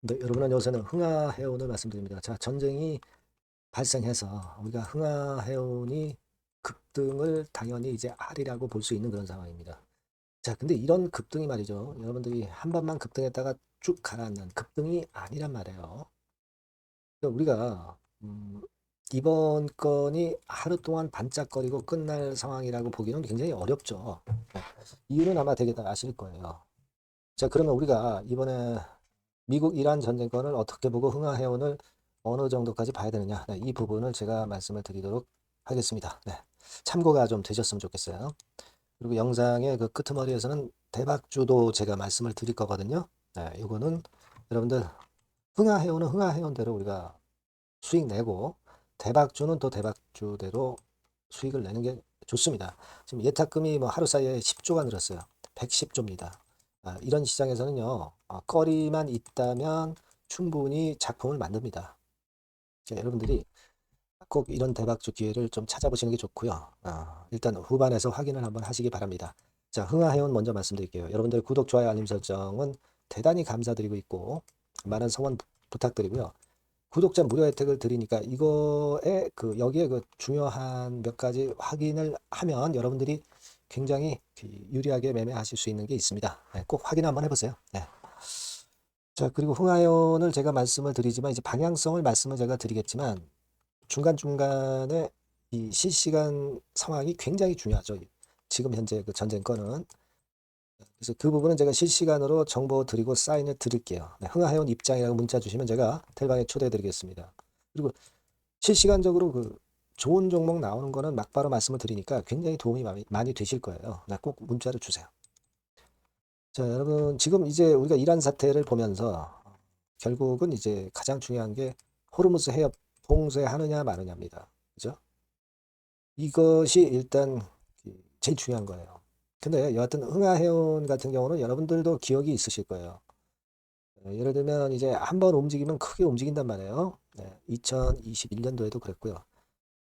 네, 여러분은 요새는 흥하해운을 말씀드립니다. 자, 전쟁이 발생해서 우리가 흥하해운이 급등을 당연히 이제 하리라고 볼 수 있는 그런 상황입니다. 자, 근데 이런 급등이 말이죠. 여러분들이 한 번만 급등했다가 쭉 가라앉는 급등이 아니란 말이에요. 그러니까 우리가 이번 건이 하루 동안 반짝거리고 끝날 상황이라고 보기는 굉장히 어렵죠. 네, 이유는 아마 되게 다 아실 거예요. 자, 그러면 우리가 이번에 미국 이란 전쟁권을 어떻게 보고 흥하해온을 어느 정도까지 봐야 되느냐. 네, 이 부분을 제가 말씀을 드리도록 하겠습니다. 네, 참고가 좀 되셨으면 좋겠어요. 그리고 영상의 그 끄트머리에서는 대박주도 제가 말씀을 드릴 거거든요. 네, 이거는 여러분들 흥하해온은 흥하해온대로 우리가 수익 내고 대박주는 또 대박주대로 수익을 내는 게 좋습니다. 지금 예탁금이 뭐 하루 사이에 10조가 늘었어요. 110조입니다. 이런 시장에서는요, 거리만 있다면 충분히 작품을 만듭니다. 그러니까 여러분들이 꼭 이런 대박주 기회를 좀 찾아보시는 게 좋고요. 일단 후반에서 확인을 한번 하시기 바랍니다. 자, 흥하해온 먼저 말씀드릴게요. 여러분들 구독, 좋아요, 알림 설정은 대단히 감사드리고 있고 많은 성원 부탁드리고요. 구독자 무료 혜택을 드리니까 이거에 그 여기에 그 중요한 몇 가지 확인을 하면 여러분들이 굉장히 유리하게 매매하실 수 있는 게 있습니다. 네, 꼭 확인 한번 해보세요. 네. 자, 그리고 흥하연을 제가 말씀을 드리지만 이제 방향성을 말씀을 제가 드리겠지만 중간중간에 이 실시간 상황이 굉장히 중요하죠. 지금 현재 그 전쟁권은. 그래서 그 부분은 제가 실시간으로 정보 드리고 사인을 드릴게요. 네, 흥하해온 입장이라고 문자 주시면 제가 텔방에 초대해 드리겠습니다. 그리고 실시간적으로 그 좋은 종목 나오는 거는 막바로 말씀을 드리니까 굉장히 도움이 많이 되실 거예요. 네, 꼭 문자를 주세요. 자, 여러분 지금 이제 우리가 이란 사태를 보면서 결국은 이제 가장 중요한 게 호르무즈 해협 봉쇄하느냐 마느냐입니다. 그죠? 이것이 일단 제일 중요한 거예요. 근데 여하튼 흥하해운 같은 경우는 여러분들도 기억이 있으실 거예요. 예를 들면 이제 한번 움직이면 크게 움직인단 말이에요. 네, 2021년도에도 그랬고요.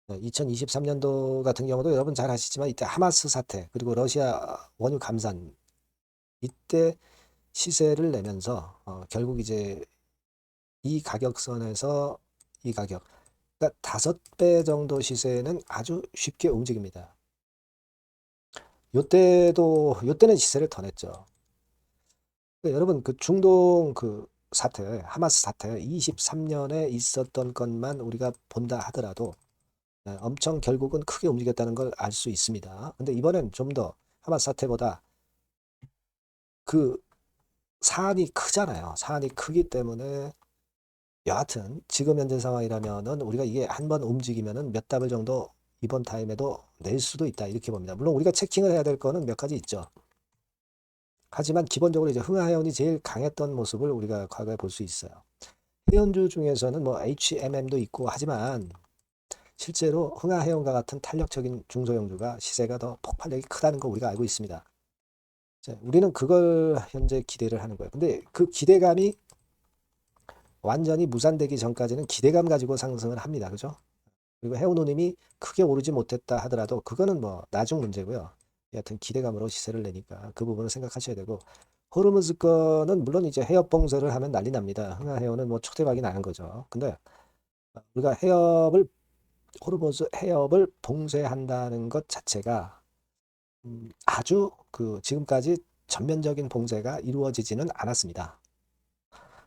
2023년도 같은 경우도 여러분 잘 아시지만 이때 하마스 사태 그리고 러시아 원유 감산 이때 시세를 내면서 결국 이제 이 가격선에서 이 가격 그러니까 5배 정도 시세는 아주 쉽게 움직입니다. 요때는 시세를 더 냈죠. 그러니까 여러분 그 중동 그 사태 하마스 사태 23년에 있었던 것만 우리가 본다 하더라도 엄청 결국은 크게 움직였다는 걸 알 수 있습니다. 근데 이번엔 좀 더 하마스 사태보다 그 사안이 크잖아요. 사안이 크기 때문에 여하튼 지금 현재 상황이라면은 우리가 이게 한번 움직이면은 몇 답을 정도 이번 타임에도 낼 수도 있다 이렇게 봅니다. 물론 우리가 체킹을 해야 될 거는 몇 가지 있죠. 하지만 기본적으로 이제 흥하해운이 제일 강했던 모습을 우리가 과거에 볼 수 있어요. 해운주 중에서는 뭐 HMM도 있고 하지만 실제로 흥하해운과 같은 탄력적인 중소형주가 시세가 더 폭발력이 크다는 거 우리가 알고 있습니다. 자, 우리는 그걸 현재 기대를 하는 거예요. 근데 그 기대감이 완전히 무산되기 전까지는 기대감 가지고 상승을 합니다. 그죠? 그리고 해운호님이 크게 오르지 못했다 하더라도 그거는 뭐 나중 문제고요. 여하튼 기대감으로 시세를 내니까 그 부분을 생각하셔야 되고 호르무즈 거는 물론 이제 해협 봉쇄를 하면 난리 납니다. 흥하해운은 뭐 초대박이 나는 거죠. 근데 우리가 호르무즈 해협을 봉쇄한다는 것 자체가 아주 그 지금까지 전면적인 봉쇄가 이루어지지는 않았습니다.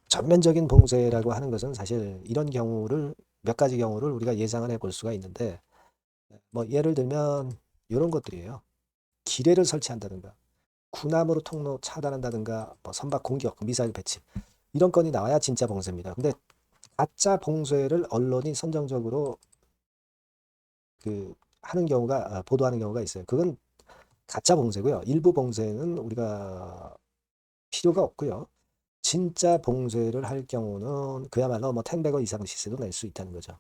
전면적인 봉쇄라고 하는 것은 사실 이런 경우를 몇 가지 경우를 우리가 예상을 해볼 수가 있는데 뭐 예를 들면 이런 것들이에요. 기뢰를 설치한다든가 군함으로 통로 차단한다든가 뭐 선박 공격, 미사일 배치 이런 건이 나와야 진짜 봉쇄입니다. 근데 가짜 봉쇄를 언론이 선정적으로 그 하는 경우가 보도하는 경우가 있어요. 그건 가짜 봉쇄고요. 일부 봉쇄는 우리가 필요가 없고요. 진짜 봉쇄를 할 경우는 그야말로 뭐 10배거 이상 시세도 낼 수 있다는 거죠.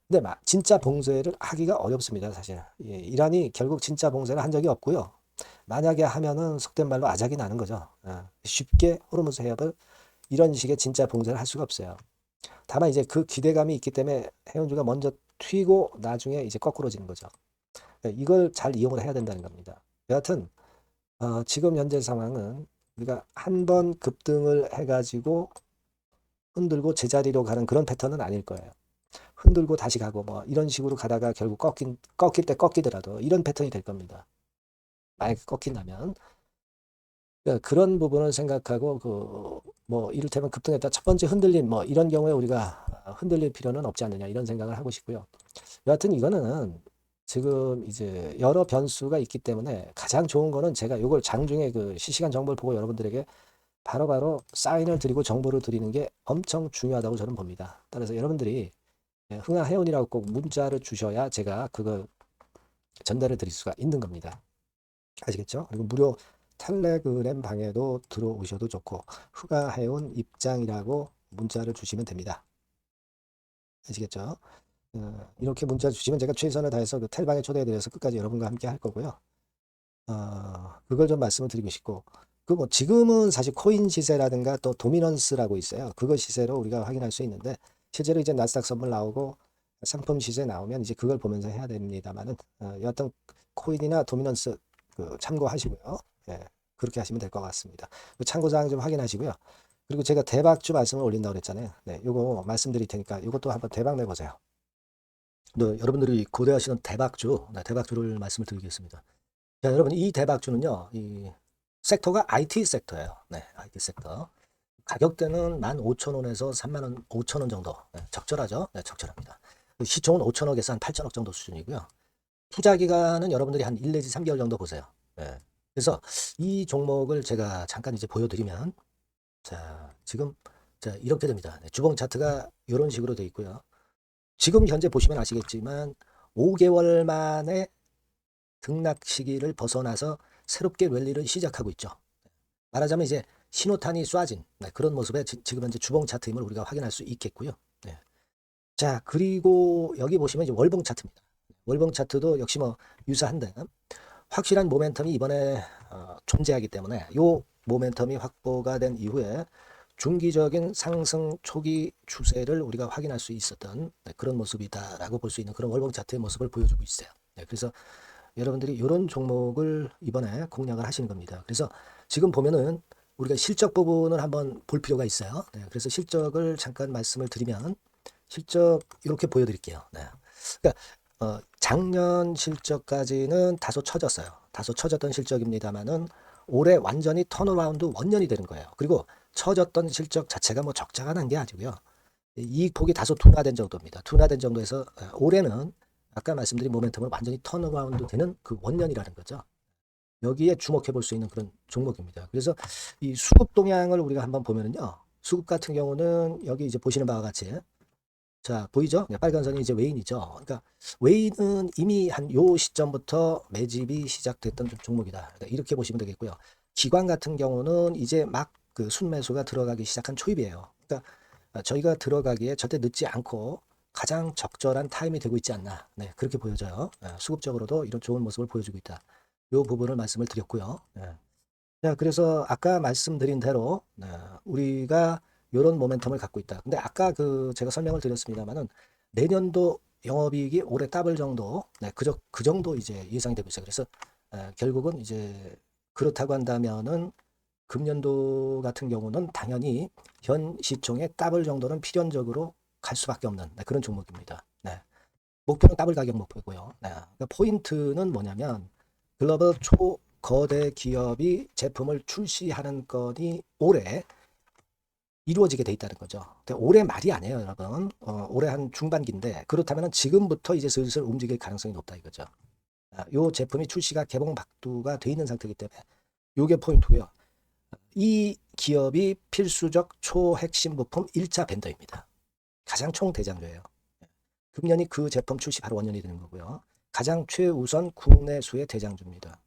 근데 진짜 봉쇄를 하기가 어렵습니다, 사실. 예, 이란이 결국 진짜 봉쇄를 한 적이 없고요. 만약에 하면은 속된 말로 아작이 나는 거죠. 쉽게 호르무즈 해협을 이런 식의 진짜 봉쇄를 할 수가 없어요. 다만 이제 그 기대감이 있기 때문에 해운주가 먼저 튀고 나중에 이제 거꾸로지는 거죠. 이걸 잘 이용을 해야 된다는 겁니다. 여하튼 지금 현재 상황은 우리가 한 번 급등을 해가지고 흔들고 제자리로 가는 그런 패턴은 아닐 거예요. 흔들고 다시 가고 뭐 이런 식으로 가다가 결국 꺾일 때 꺾이더라도 이런 패턴이 될 겁니다. 만약에 꺾인다면. 그러니까 그런 부분을 생각하고 뭐 이를테면 급등했다 첫 번째 흔들림 뭐 이런 경우에 우리가 흔들릴 필요는 없지 않느냐 이런 생각을 하고 싶고요. 여하튼 이거는 지금 이제 여러 변수가 있기 때문에 가장 좋은 거는 제가 이걸 장중에 그 실시간 정보를 보고 여러분들에게 바로바로 사인을 드리고 정보를 드리는 게 엄청 중요하다고 저는 봅니다. 따라서 여러분들이 흥하해운이라고 꼭 문자를 주셔야 제가 그걸 전달을 드릴 수가 있는 겁니다. 아시겠죠? 그리고 무료 텔레그램 방에도 들어오셔도 좋고 흥하해운 입장이라고 문자를 주시면 됩니다. 아시겠죠? 이렇게 문자 주시면 제가 최선을 다해서 그 텔방에 초대해드려서 끝까지 여러분과 함께 할 거고요. 그걸 좀 말씀을 드리고 싶고 그 뭐 지금은 사실 코인 시세라든가 또 도미넌스라고 있어요. 그거 시세로 우리가 확인할 수 있는데 실제로 이제 나스닥 선물 나오고 상품 시세 나오면 이제 그걸 보면서 해야 됩니다만은 여하튼 코인이나 도미넌스 그 참고하시고요. 예, 그렇게 하시면 될 것 같습니다. 그 참고사항 좀 확인하시고요. 그리고 제가 대박주 말씀을 올린다고 그랬잖아요. 네, 요거 말씀드릴 테니까 이것도 한번 대박 내보세요. 여러분들이 고려하시는 대박주, 네, 대박주를 말씀을 드리겠습니다. 자, 여러분 이 대박주는요, 이 섹터가 IT 섹터예요. 네, IT 섹터. 가격대는 15,000원에서 35,000원 5,000원 정도. 네, 적절하죠? 네, 적절합니다. 시총은 5천억에서 한 8천억 정도 수준이고요. 투자 기간은 여러분들이 한 1 내지 3개월 정도 보세요. 네. 그래서 이 종목을 제가 잠깐 이제 보여드리면, 자, 지금, 자, 이렇게 됩니다. 네, 주봉 차트가 이런 식으로 되어 있고요. 지금 현재 보시면 아시겠지만, 5개월 만에 등락 시기를 벗어나서 새롭게 랠리를 시작하고 있죠. 말하자면 이제 신호탄이 쏴진 그런 모습의 지금 현재 주봉 차트임을 우리가 확인할 수 있겠고요. 네. 자, 그리고 여기 보시면 이제 월봉 차트입니다. 월봉 차트도 역시 뭐 유사한데 확실한 모멘텀이 이번에 존재하기 때문에 이 모멘텀이 확보가 된 이후에 중기적인 상승 초기 추세를 우리가 확인할 수 있었던 그런 모습이다라고 볼 수 있는 그런 월봉 차트의 모습을 보여주고 있어요. 네, 그래서 여러분들이 이런 종목을 이번에 공략을 하시는 겁니다. 그래서 지금 보면은 우리가 실적 부분을 한번 볼 필요가 있어요. 네, 그래서 실적을 잠깐 말씀을 드리면 실적 이렇게 보여드릴게요. 네. 그러니까 작년 실적까지는 다소 처졌어요. 다소 처졌던 실적입니다만은 올해 완전히 턴어라운드 원년이 되는 거예요. 그리고 처졌던 실적 자체가 뭐 적자가 난 게 아니고요. 이익폭이 다소 둔화된 정도입니다. 둔화된 정도에서 올해는 아까 말씀드린 모멘텀을 완전히 턴어라운드 되는 그 원년이라는 거죠. 여기에 주목해 볼 수 있는 그런 종목입니다. 그래서 이 수급 동향을 우리가 한번 보면은요. 수급 같은 경우는 여기 이제 보시는 바와 같이 자, 보이죠? 네, 빨간 선이 이제 웨인이죠. 그러니까 웨인은 이미 한 요 시점부터 매집이 시작됐던 좀 종목이다. 그러니까 이렇게 보시면 되겠고요. 기관 같은 경우는 이제 막 그 순매수가 들어가기 시작한 초입이에요. 그러니까 저희가 들어가기에 절대 늦지 않고 가장 적절한 타임이 되고 있지 않나. 네, 그렇게 보여져요. 수급적으로도 이런 좋은 모습을 보여주고 있다. 요 부분을 말씀을 드렸고요. 네. 자, 그래서 아까 말씀드린 대로 우리가 이런 모멘텀을 갖고 있다. 근데 아까 그 제가 설명을 드렸습니다만은 내년도 영업이익이 올해 더블 정도, 그 정도 이제 예상이 되고 있어요. 그래서 결국은 이제 그렇다고 한다면은 금년도 같은 경우는 당연히 현 시총의 더블 정도는 필연적으로 갈 수밖에 없는 그런 종목입니다. 네. 목표는 더블 가격 목표고요. 네. 그러니까 포인트는 뭐냐면 글로벌 초거대 기업이 제품을 출시하는 건이 올해 이루어지게 돼 있다는 거죠. 올해 말이 아니에요, 여러분. 올해 한 중반기인데 그렇다면 지금부터 이제 슬슬 움직일 가능성이 높다 이거죠. 요 제품이 출시가 개봉 박두가 돼 있는 상태이기 때문에 요게 포인트고요. 이 기업이 필수적 초핵심 부품 1차 벤더입니다. 가장 총대장주예요. 금년이 그 제품 출시 바로 원년이 되는 거고요. 가장 최우선 국내수의 대장주입니다.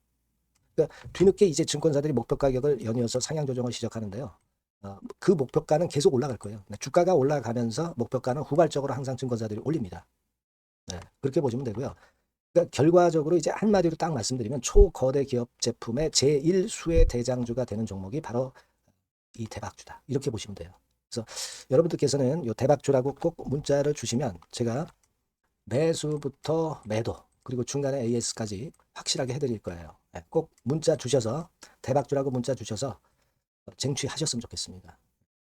그러니까 뒤늦게 이제 증권사들이 목표 가격을 연이어서 상향 조정을 시작하는데요. 그 목표가는 계속 올라갈 거예요. 주가가 올라가면서 목표가는 후발적으로 항상 증권사들이 올립니다. 네, 그렇게 보시면 되고요. 그러니까 결과적으로 이제 한마디로 딱 말씀드리면 초거대 기업 제품의 제1수의 대장주가 되는 종목이 바로 이 대박주다. 이렇게 보시면 돼요. 그래서 여러분들께서는 이 대박주라고 꼭 문자를 주시면 제가 매수부터 매도 그리고 중간에 AS까지 확실하게 해드릴 거예요. 네, 꼭 문자 주셔서 대박주라고 문자 주셔서 쟁취하셨으면 좋겠습니다.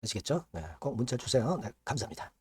아시겠죠? 네, 꼭 문자 주세요. 네, 감사합니다.